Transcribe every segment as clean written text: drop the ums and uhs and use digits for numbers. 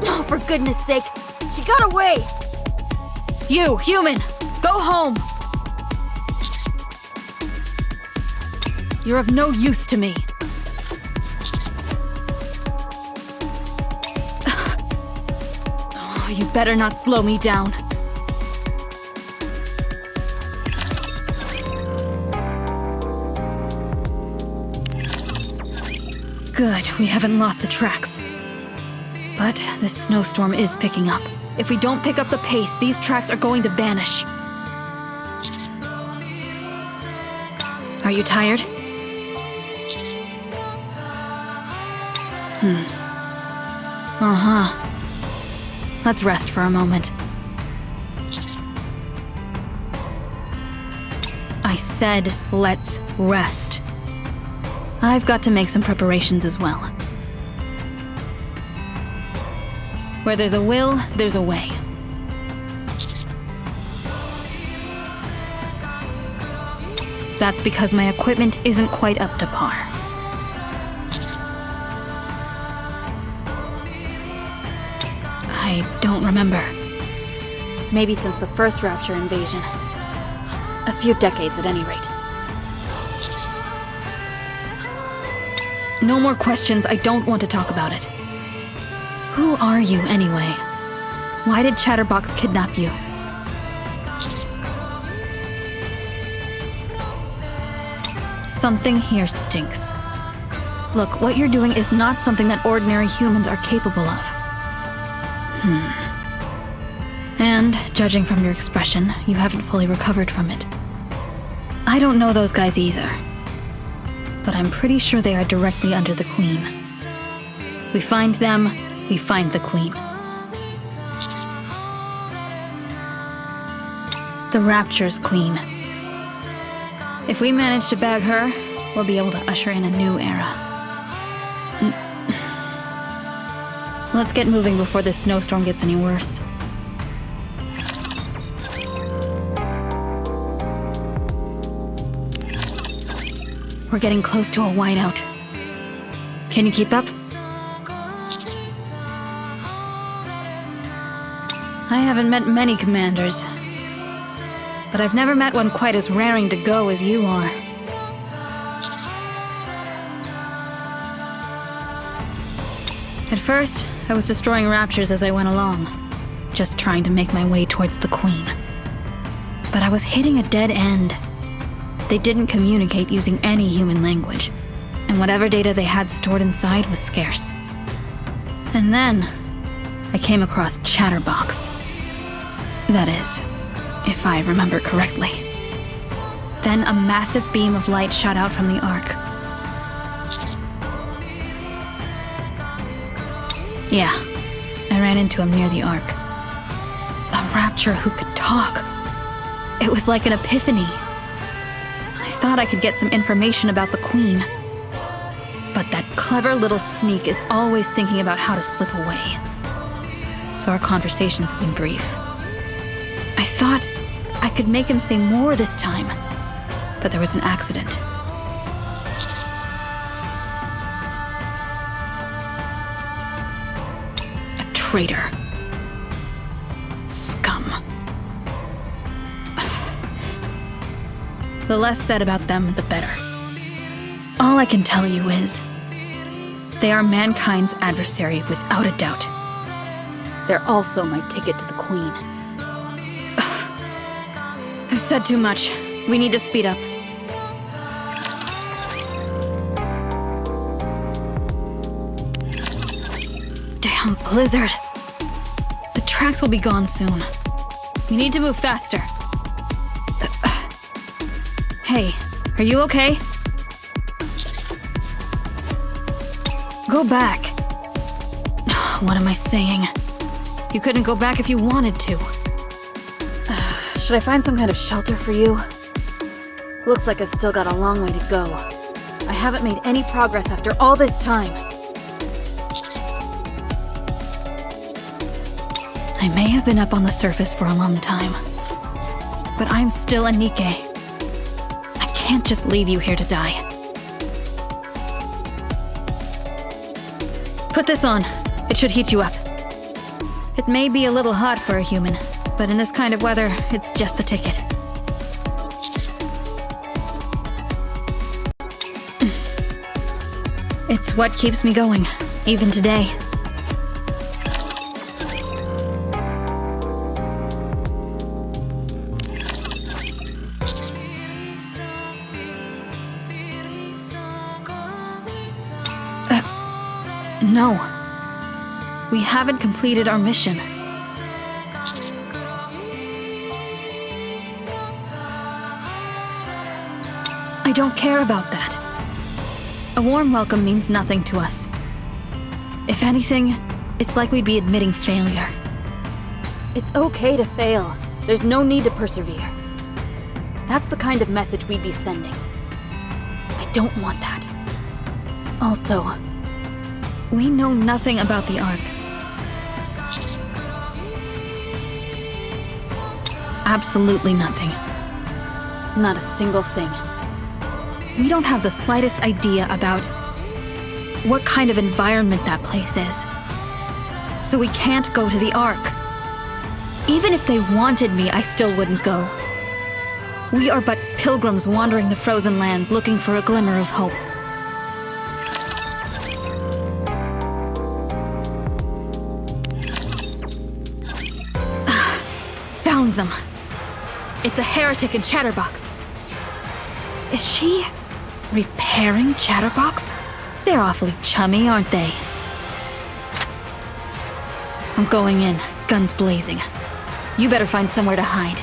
Oh, for goodness sake! She got away! You, human! Go home! You're of no use to me. Oh, you better not slow me down. Good, we haven't lost the tracks. But this snowstorm is picking up. If we don't pick up the pace, these tracks are going to vanish. Are you tired? Uh-huh. Let's rest for a moment. I said, let's rest. I've got to make some preparations as well. Where there's a will, there's a way. That's because my equipment isn't quite up to par. I don't remember. Maybe since the first Rapture invasion. A few decades at any rate. No more questions, I don't want to talk about it. Who are you, anyway? Why did Chatterbox kidnap you? Something here stinks. Look, what you're doing is not something that ordinary humans are capable of. And, judging from your expression, you haven't fully recovered from it. I don't know those guys either. But I'm pretty sure they are directly under the Queen. We find them, we find the Queen. The Rapture's Queen. If we manage to bag her, we'll be able to usher in a new era. Let's get moving before this snowstorm gets any worse. We're getting close to a whiteout. Can you keep up? I haven't met many commanders, but I've never met one quite as raring to go as you are. At first, I was destroying raptures as I went along, just trying to make my way towards the Queen. But I was hitting a dead end. They didn't communicate using any human language, and whatever data they had stored inside was scarce. And then, I came across Chatterbox. That is, if I remember correctly. Then a massive beam of light shot out from the Ark. Yeah, I ran into him near the Ark. A rapture who could talk. It was like an epiphany. I thought I could get some information about the Queen. But that clever little sneak is always thinking about how to slip away. So our conversations have been brief. I thought I could make him say more this time, but there was an accident. A traitor. Scum. The less said about them, the better. All I can tell you is, they are mankind's adversary without a doubt. They're also my ticket to the Queen. I've said too much. We need to speed up. Damn blizzard. The tracks will be gone soon. We need to move faster. Hey, are you okay? Go back. What am I saying? You couldn't go back if you wanted to. Should I find some kind of shelter for you? Looks like I've still got a long way to go. I haven't made any progress after all this time. I may have been up on the surface for a long time, but I'm still a Nikke. I can't just leave you here to die. Put this on. It should heat you up. It may be a little hot for a human, but in this kind of weather, it's just the ticket. It's what keeps me going, even today. No. We haven't completed our mission. I don't care about that. A warm welcome means nothing to us. If anything, it's like we'd be admitting failure. It's okay to fail. There's no need to persevere. That's the kind of message we'd be sending. I don't want that. Also, we know nothing about the Ark. Absolutely nothing. Not a single thing. We don't have the slightest idea about what kind of environment that place is. So we can't go to the Ark. Even if they wanted me, I still wouldn't go. We are but pilgrims wandering the frozen lands looking for a glimmer of hope. Found them. It's a heretic in Chatterbox. Is she repairing Chatterbox? They're awfully chummy, aren't they? I'm going in, guns blazing. You better find somewhere to hide.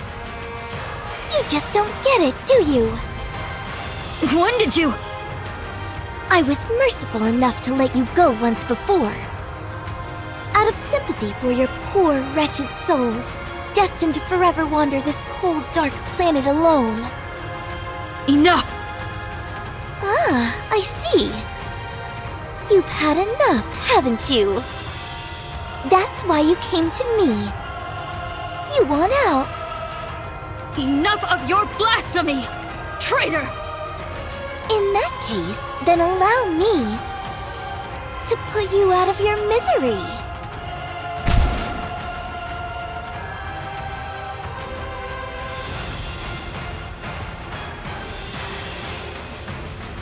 You just don't get it, do you? When did you? I was merciful enough to let you go once before. Out of sympathy for your poor, wretched souls, destined to forever wander this cold, dark planet alone. Enough! Ah, I see. You've had enough, haven't you? That's why you came to me. You want out. Enough of your blasphemy! Traitor! In that case, then allow me to put you out of your misery.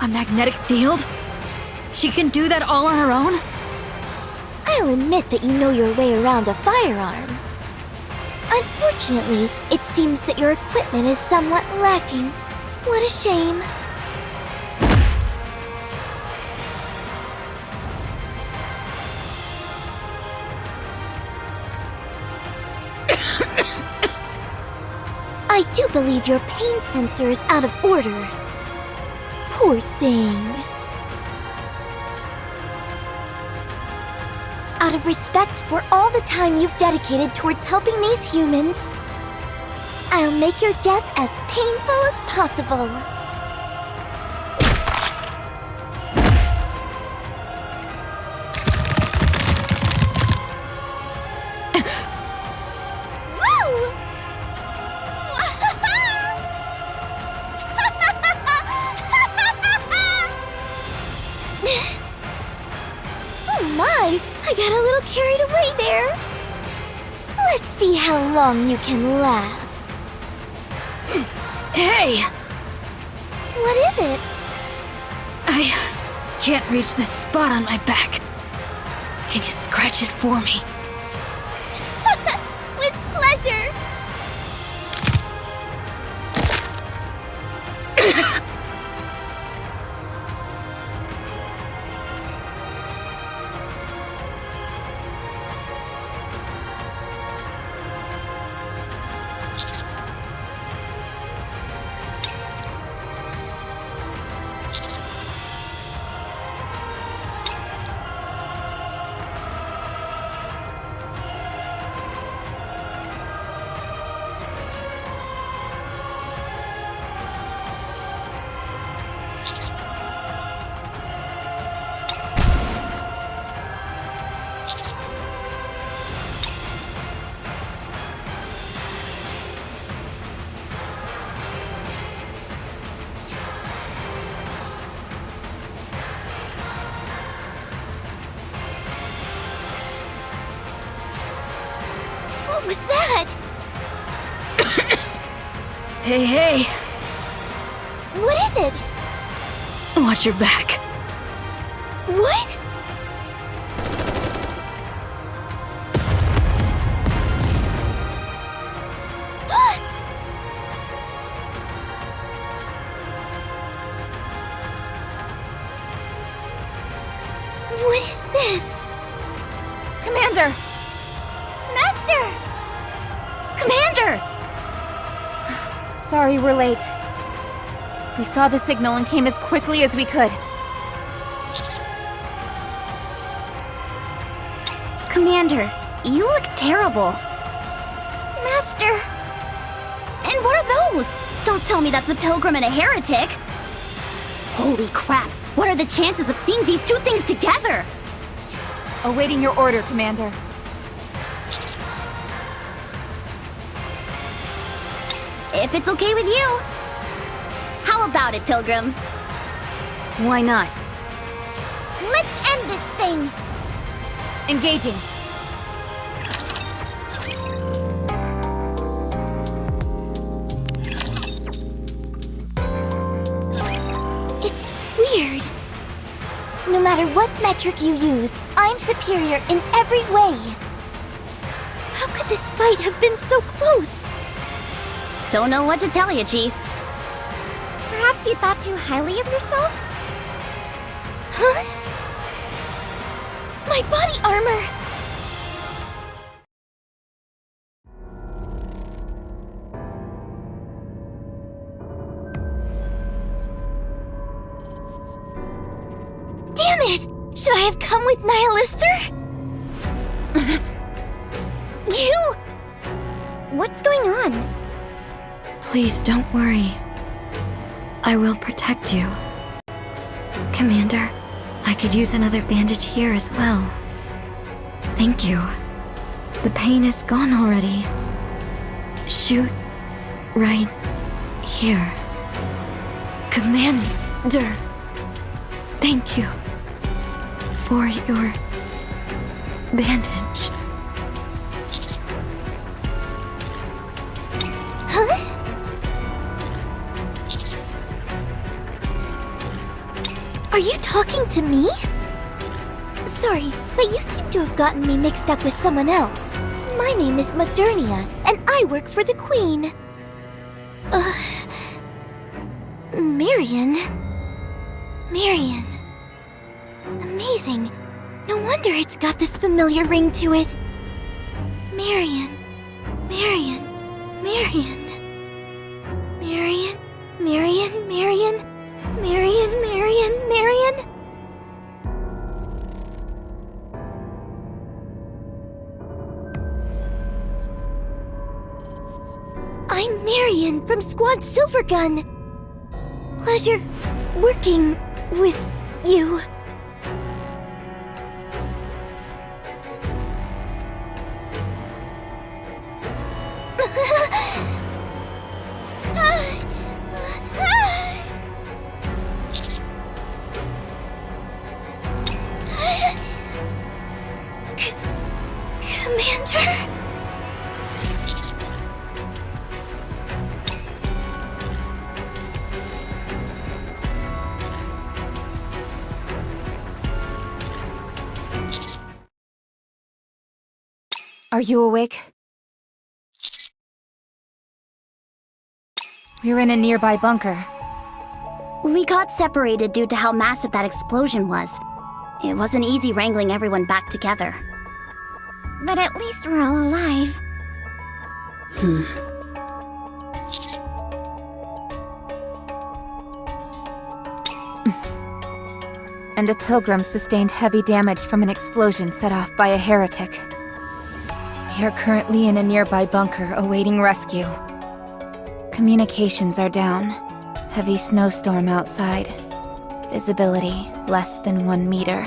A magnetic field? She can do that all on her own? I'll admit that you know your way around a firearm. Unfortunately, it seems that your equipment is somewhat lacking. What a shame. I do believe your pain sensor is out of order. Poor thing. Out of respect for all the time you've dedicated towards helping these humans, I'll make your death as painful as possible. Woo! Oh my! I got a little carried away there. Let's see how long you can last. Hey! What is it? I can't reach this spot on my back. Can you scratch it for me? With pleasure. was that? Hey, hey! What is it? Watch your back. What? What is this? Commander! Master! Commander! Sorry we're late. We saw the signal and came as quickly as we could. Commander, you look terrible. Master! And what are those? Don't tell me that's a pilgrim and a heretic! Holy crap! What are the chances of seeing these two things together? Awaiting your order, Commander. If it's okay with you. How about it, Pilgrim? Why not? Let's end this thing! Engaging. It's weird. No matter what metric you use, I'm superior in every way. How could this fight have been so close? Don't know what to tell you, Chief. Perhaps you thought too highly of yourself? Huh? My body armor! Damn it! Should I have come with Nihilister? You! What's going on? Please don't worry. I will protect you. Commander, I could use another bandage here as well. Thank you. The pain is gone already. Shoot right here. Commander, thank you for your bandage. Huh? Are you talking to me? Sorry, but you seem to have gotten me mixed up with someone else. My name is Modernia, and I work for the Queen. Marion? Marion. Amazing. No wonder it's got this familiar ring to it. Marion. Marion. Marion. Marion. Marion. Marion. Marion. Marion. Marion. I'm Marion from Squad Silvergun. Pleasure working with you. Commander? Are you awake? We're in a nearby bunker. We got separated due to how massive that explosion was. It wasn't easy wrangling everyone back together. But at least we're all alive. And a pilgrim sustained heavy damage from an explosion set off by a heretic. We are currently in a nearby bunker awaiting rescue. Communications are down. Heavy snowstorm outside. Visibility less than 1 meter.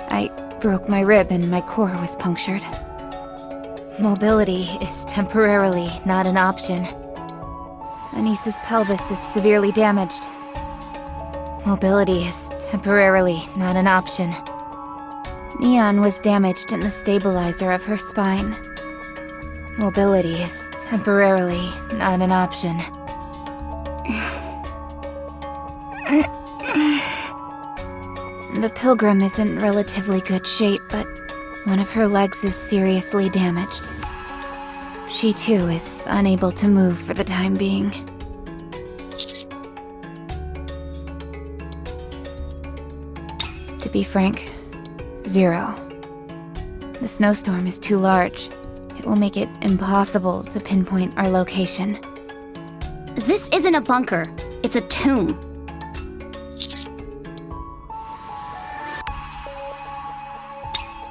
I broke my rib and my core was punctured. Mobility is temporarily not an option. Anissa's pelvis is severely damaged. Mobility is temporarily not an option. Neon was damaged in the stabilizer of her spine. Mobility is temporarily not an option. The Pilgrim is in relatively good shape, but one of her legs is seriously damaged. She too is unable to move for the time being. To be frank, 0. The snowstorm is too large. It will make it impossible to pinpoint our location. This isn't a bunker. It's a tomb.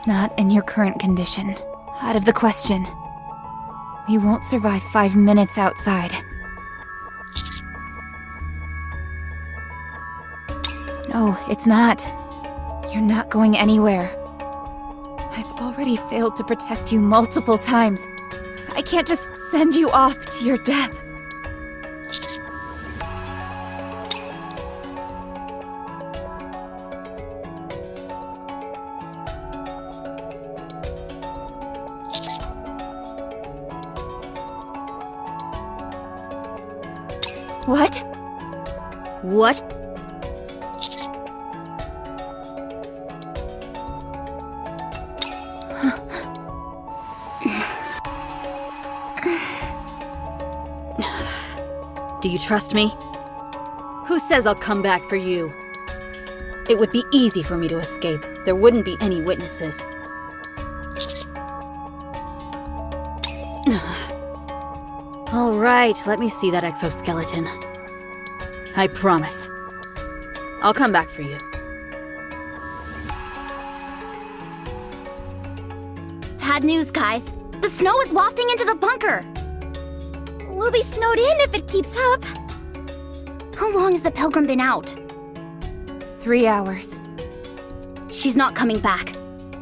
Not in your current condition. Out of the question. We won't survive 5 minutes outside. No, it's not. You're not going anywhere. I've already failed to protect you multiple times. I can't just send you off to your death. What? What? Do you trust me? Who says I'll come back for you? It would be easy for me to escape. There wouldn't be any witnesses. All right, let me see that exoskeleton. I promise. I'll come back for you. Bad news, guys. The snow is wafting into the bunker. We'll be snowed in if it keeps up. How long has the Pilgrim been out? 3 hours. She's not coming back.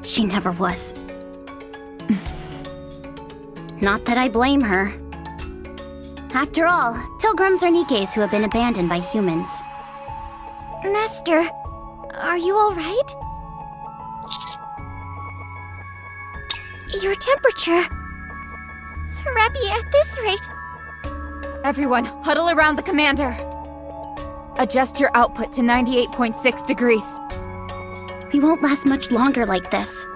She never was. Not that I blame her. After all, pilgrims are Nikkes who have been abandoned by humans. Master, are you all right? Your temperature... Rabbi, at this rate... Everyone, huddle around the commander. Adjust your output to 98.6 degrees. We won't last much longer like this.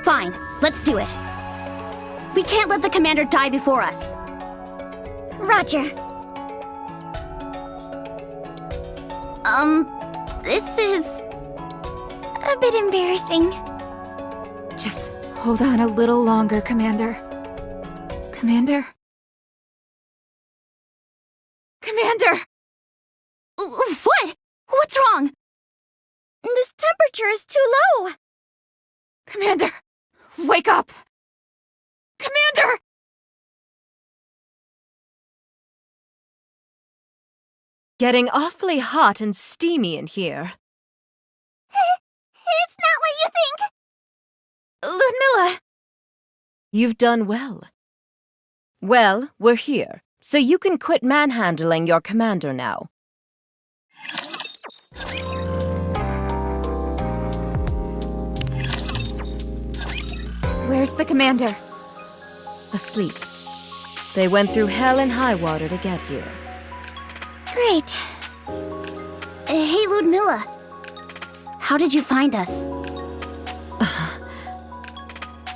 Fine, let's do it. We can't let the commander die before us. Roger. This is... a bit embarrassing. Just hold on a little longer, Commander. Commander? Commander! What? What's wrong? This temperature is too low. Commander! Wake up! Commander! Getting awfully hot and steamy in here. It's not what you think. Ludmilla! You've done well. Well, we're here, so you can quit manhandling your commander now. Where's the commander? Asleep. They went through hell and high water to get here. Great. Hey, Ludmilla. How did you find us?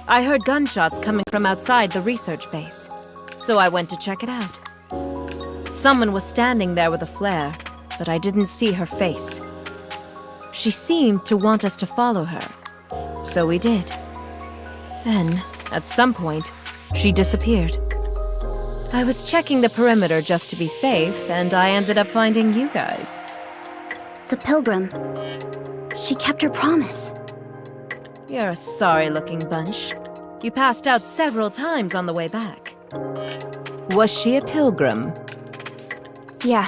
I heard gunshots coming from outside the research base, so I went to check it out. Someone was standing there with a flare, but I didn't see her face. She seemed to want us to follow her, so we did. Then, at some point, she disappeared. I was checking the perimeter just to be safe, and I ended up finding you guys. The Pilgrim. She kept her promise. You're a sorry-looking bunch. You passed out several times on the way back. Was she a pilgrim? Yeah.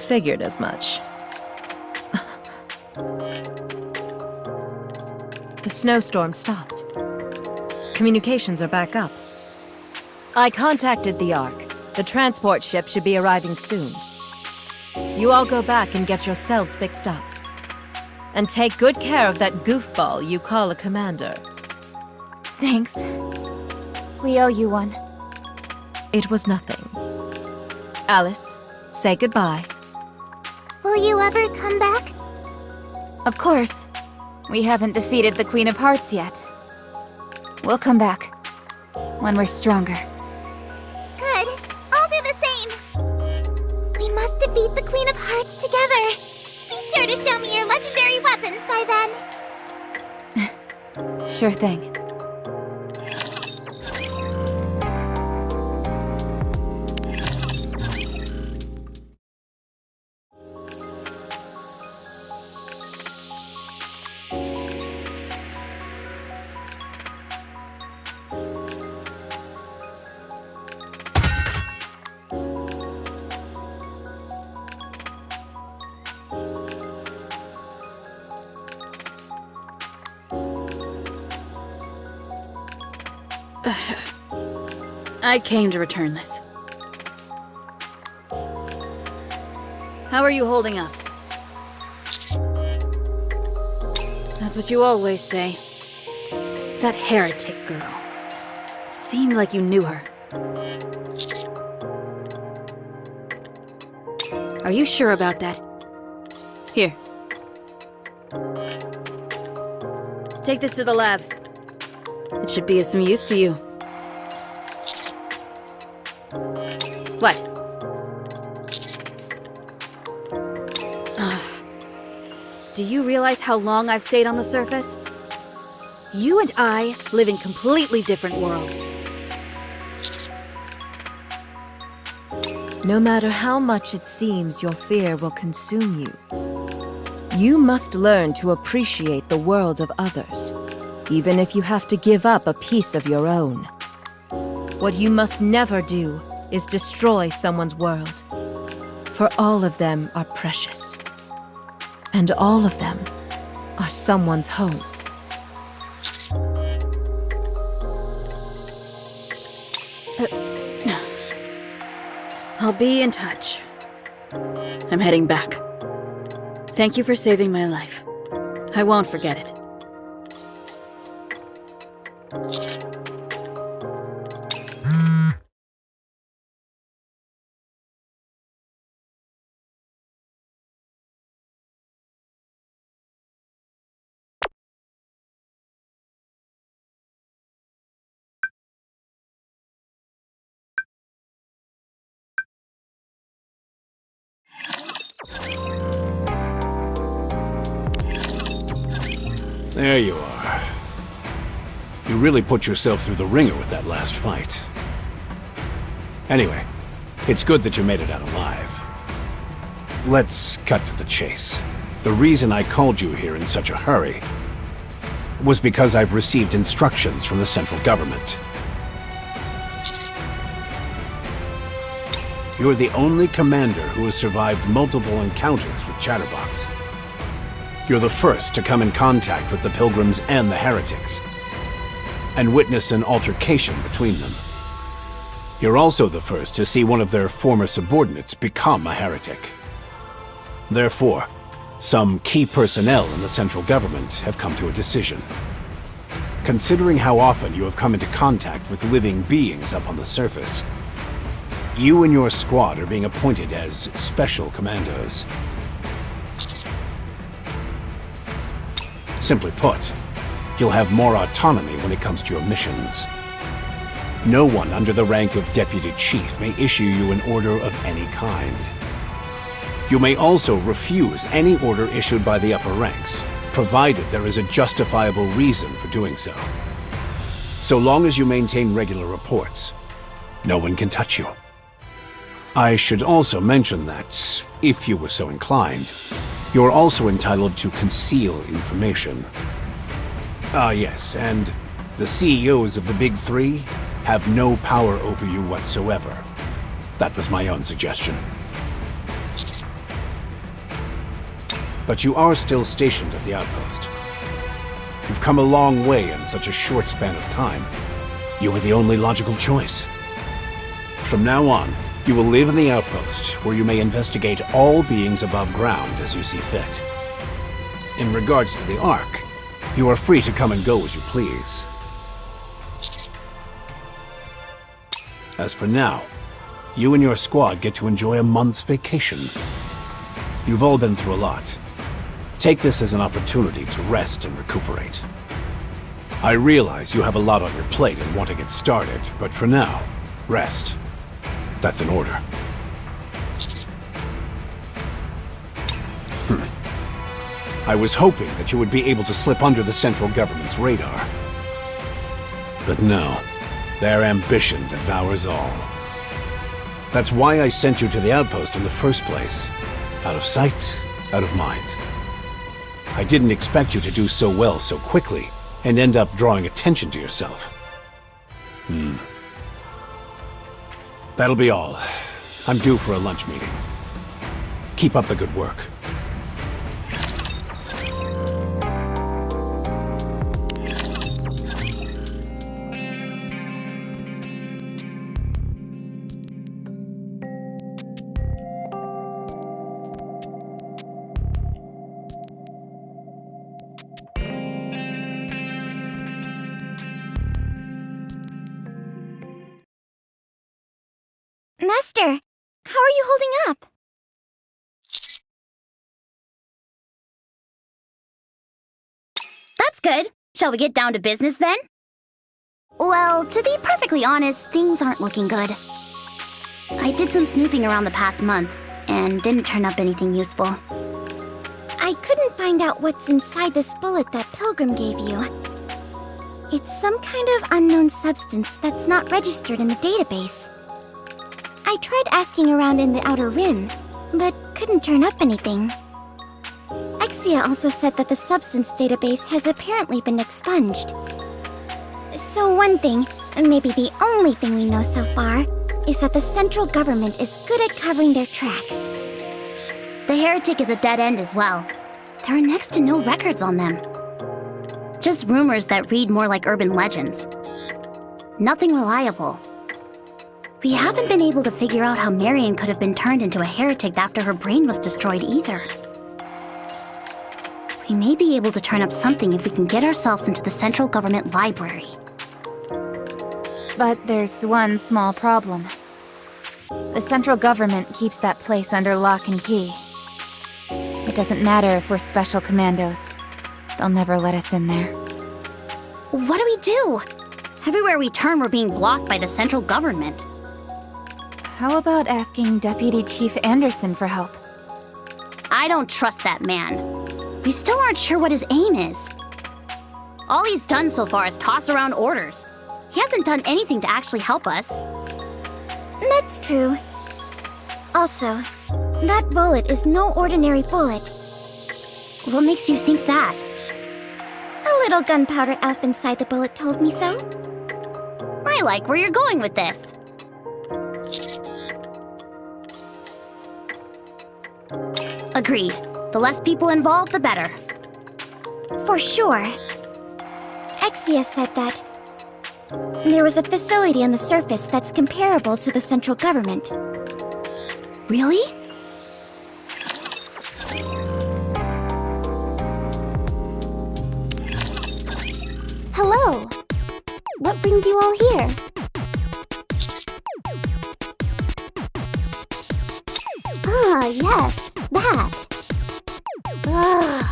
Figured as much. The snowstorm stopped. Communications are back up. I contacted the Ark. The transport ship should be arriving soon. You all go back and get yourselves fixed up. And take good care of that goofball you call a commander. Thanks. We owe you one. It was nothing. Alice, say goodbye. Will you ever come back? Of course. We haven't defeated the Queen of Hearts yet. We'll come back. When we're stronger. Good. I'll do the same. We must defeat the Queen of Hearts together. Be sure to show me your legendary weapons by then. Sure thing. I came to return this. How are you holding up? That's what you always say. That heretic girl. It seemed like you knew her. Are you sure about that? Here. Take this to the lab. It should be of some use to you. What? Do you realize how long I've stayed on the surface? You and I live in completely different worlds. No matter how much it seems your fear will consume you, you must learn to appreciate the world of others, even if you have to give up a piece of your own. What you must never do is destroy someone's world, for all of them are precious, and all of them are someone's home. I'll be in touch. I'm heading back. Thank you for saving my life. I won't forget it. There you are. You really put yourself through the ringer with that last fight. Anyway, it's good that you made it out alive. Let's cut to the chase. The reason I called you here in such a hurry was because I've received instructions from the central government. You're the only commander who has survived multiple encounters with Chatterbox. You're the first to come in contact with the Pilgrims and the Heretics, and witness an altercation between them. You're also the first to see one of their former subordinates become a heretic. Therefore, some key personnel in the central government have come to a decision. Considering how often you have come into contact with living beings up on the surface, you and your squad are being appointed as special commandos. Simply put, you'll have more autonomy when it comes to your missions. No one under the rank of Deputy Chief may issue you an order of any kind. You may also refuse any order issued by the upper ranks, provided there is a justifiable reason for doing so. So long as you maintain regular reports, no one can touch you. I should also mention that, if you were so inclined, you're also entitled to conceal information. Ah yes, and the CEOs of the Big Three have no power over you whatsoever. That was my own suggestion. But you are still stationed at the outpost. You've come a long way in such a short span of time. You were the only logical choice. From now on, you will live in the outpost, where you may investigate all beings above ground as you see fit. in regards to the Ark, you are free to come and go as you please. As for now, you and your squad get to enjoy a month's vacation. You've all been through a lot. Take this as an opportunity to rest and recuperate. I realize you have a lot on your plate and want to get started, but for now, rest. That's an order. I was hoping that you would be able to slip under the central government's radar. But no, their ambition devours all. That's why I sent you to the outpost in the first place. Out of sight, out of mind. I didn't expect you to do so well so quickly, and end up drawing attention to yourself. That'll be all. I'm due for a lunch meeting. Keep up the good work. Master, how are you holding up? That's good. Shall we get down to business then? Well, to be perfectly honest, things aren't looking good. I did some snooping around the past month, and didn't turn up anything useful. I couldn't find out what's inside this bullet that Pilgrim gave you. It's some kind of unknown substance that's not registered in the database. I tried asking around in the Outer Rim, but couldn't turn up anything. Exia also said that the substance database has apparently been expunged. So one thing, and maybe the only thing we know so far, is that the central government is good at covering their tracks. The heretic is a dead end as well. There are next to no records on them. Just rumors that read more like urban legends. Nothing reliable. We haven't been able to figure out how Marion could have been turned into a heretic after her brain was destroyed either. We may be able to turn up something if we can get ourselves into the central government library. But there's one small problem. The central government keeps that place under lock and key. It doesn't matter if we're special commandos. They'll never let us in there. What do we do? Everywhere we turn, we're being blocked by the central government. How about asking Deputy Chief Anderson for help? I don't trust that man. We still aren't sure what his aim is. All he's done so far is toss around orders. He hasn't done anything to actually help us. That's true. Also, that bullet is no ordinary bullet. What makes you think that? A little gunpowder elf inside the bullet told me so. I like where you're going with this. Agreed. The less people involved, the better. For sure. Exia said that there was a facility on the surface that's comparable to the central government. Really? Hello. What brings you all here? Ah, yes, that. Ugh.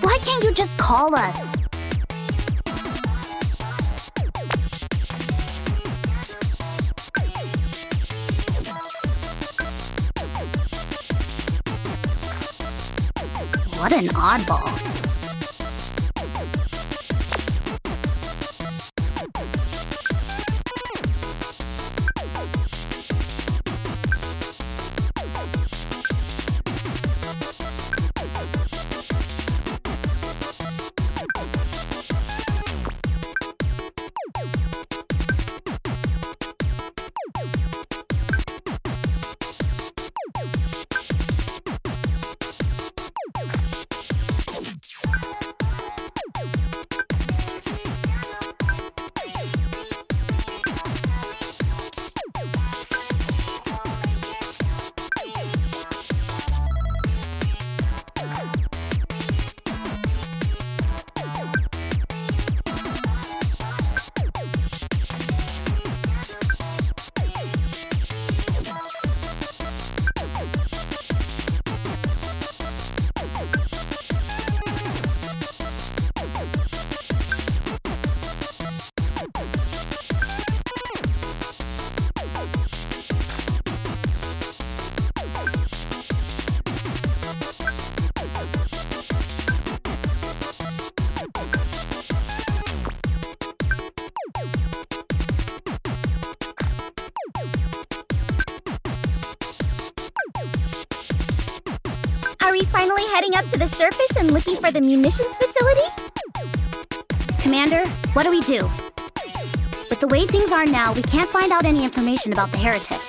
Why can't you just call us? What an oddball. we finally heading up to the surface and looking for the munitions facility? Commander, what do we do? With the way things are now, we can't find out any information about the heretics.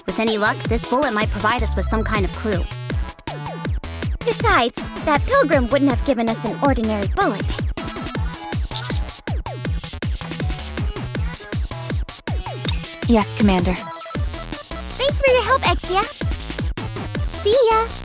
With any luck, this bullet might provide us with some kind of clue. Besides, that pilgrim wouldn't have given us an ordinary bullet. Yes, Commander. Thanks for your help, Exia. See ya!